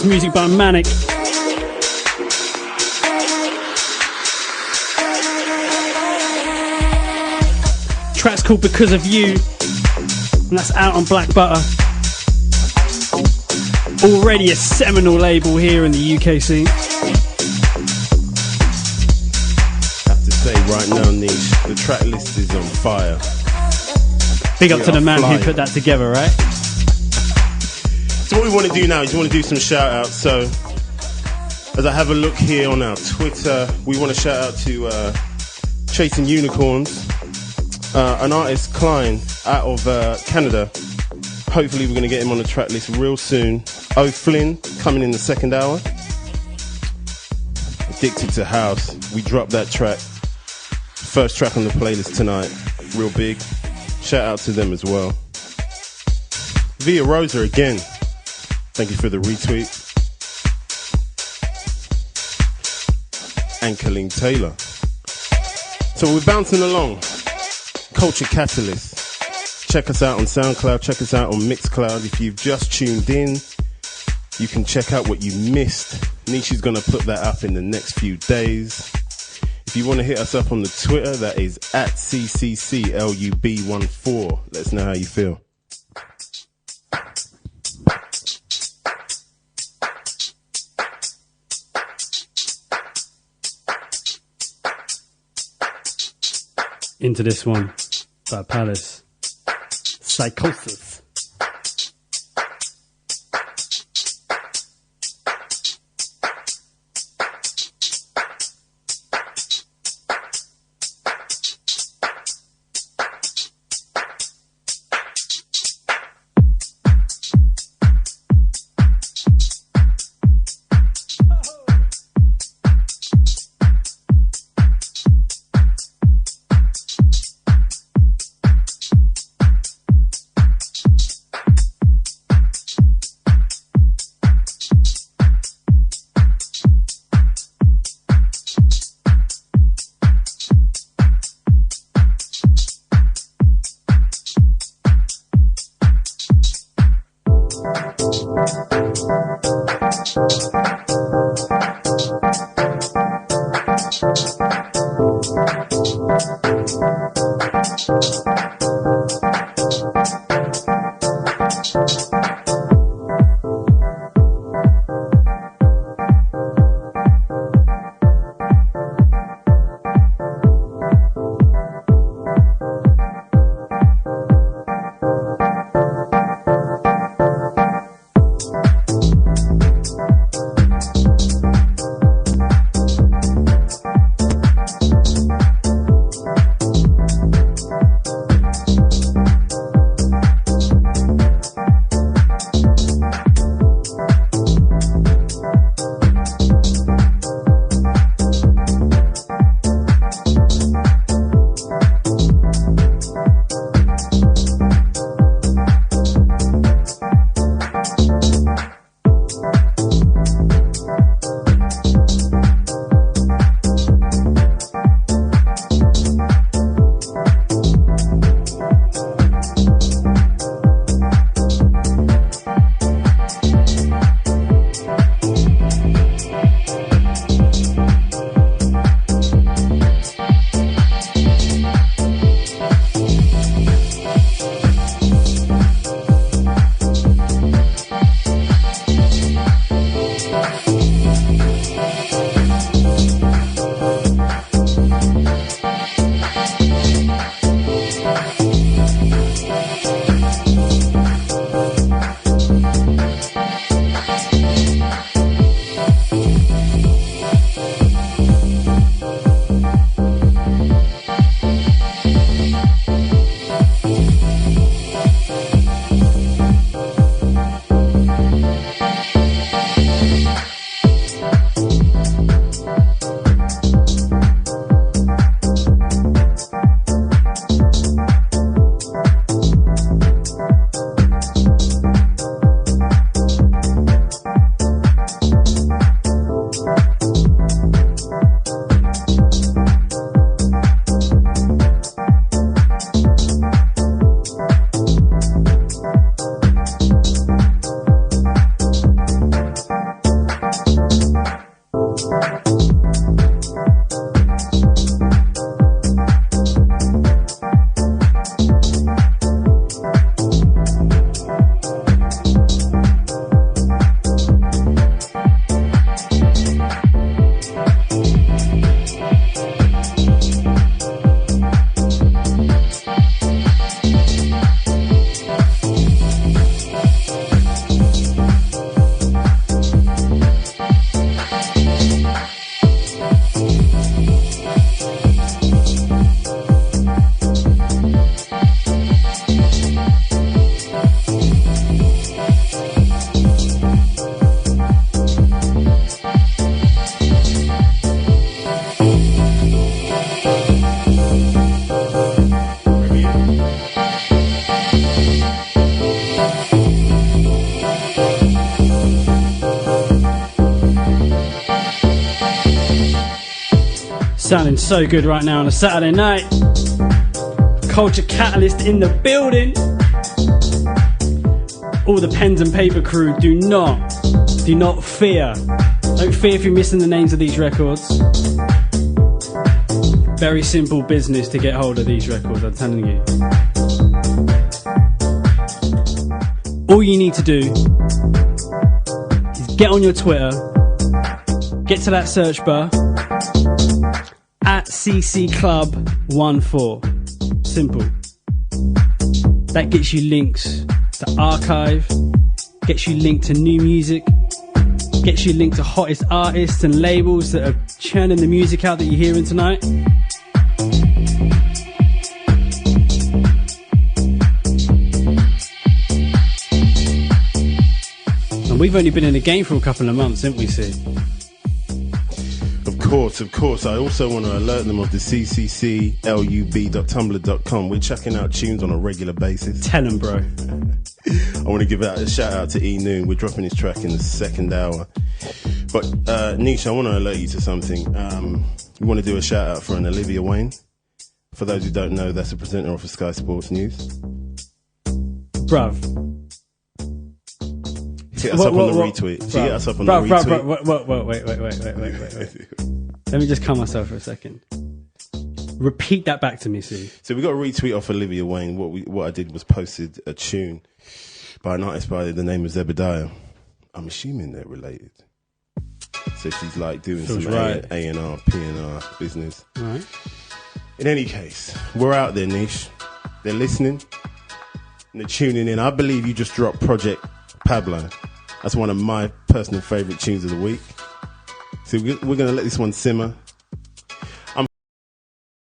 music by Manic. Track's called Because of You, and that's out on Black Butter. Already a seminal label here in the UK scene. Have to say right now, Niche, the track list is on fire. Big up to the man who put that together, right? So what we want to do now is we want to do some shout outs. So as I have a look here on our Twitter, we want to shout out to Chasing Unicorns, an artist, Klein, out of Canada. Hopefully we're going to get him on the track list real soon. O'Flynn, coming in the second hour. Addicted to House, we dropped that track. First track on the playlist tonight, real big. Shout out to them as well. Via Rosa again, thank you for the retweet. And Colleen Taylor. So we're bouncing along. Culture Catalyst. Check us out on SoundCloud, check us out on Mixcloud. If you've just tuned in, you can check out what you missed. Nishi's gonna put that up in the next few days. If you want to hit us up on the Twitter, that is at CCCLUB14. Let us know how you feel. Into this one by Palace. Psychosis. Sounding so good right now on a Saturday night. Culture Catalyst in the building. All the pens and paper crew, do not fear. Don't fear if you're missing the names of these records. Very simple business to get hold of these records, I'm telling you. All you need to do is get on your Twitter, get to that search bar, at CC Club 14. Simple. That gets you links to archive, gets you linked to new music, gets you linked to hottest artists and labels that are churning the music out that you're hearing tonight. And we've only been in the game for a couple of months, haven't we, Sue? Of course. I also want to alert them of the ccclub.tumblr.com. We're chucking out tunes on a regular basis. Tell them, bro. I want to give out a shout out to E Noon. We're dropping his track in the second hour. But Niche, I want to alert you to something. We want to do a shout out for an Olivia Wayne. For those who don't know, that's a presenter of Sky Sports News. Bruv. Hit us up on the retweet. She hit us up on the retweet. Wait. Let me just calm myself for a second. Repeat that back to me, Sue. So we got a retweet off Olivia Wayne. What I did was posted a tune by an artist by the name of Zebediah. I'm assuming they're related. So she's like doing some A&R, P&R business. Right. In any case, we're out there, Niche. They're listening and they're tuning in. I believe you just dropped Project Pablo. That's one of my personal favourite tunes of the week. So we're going to let this one simmer.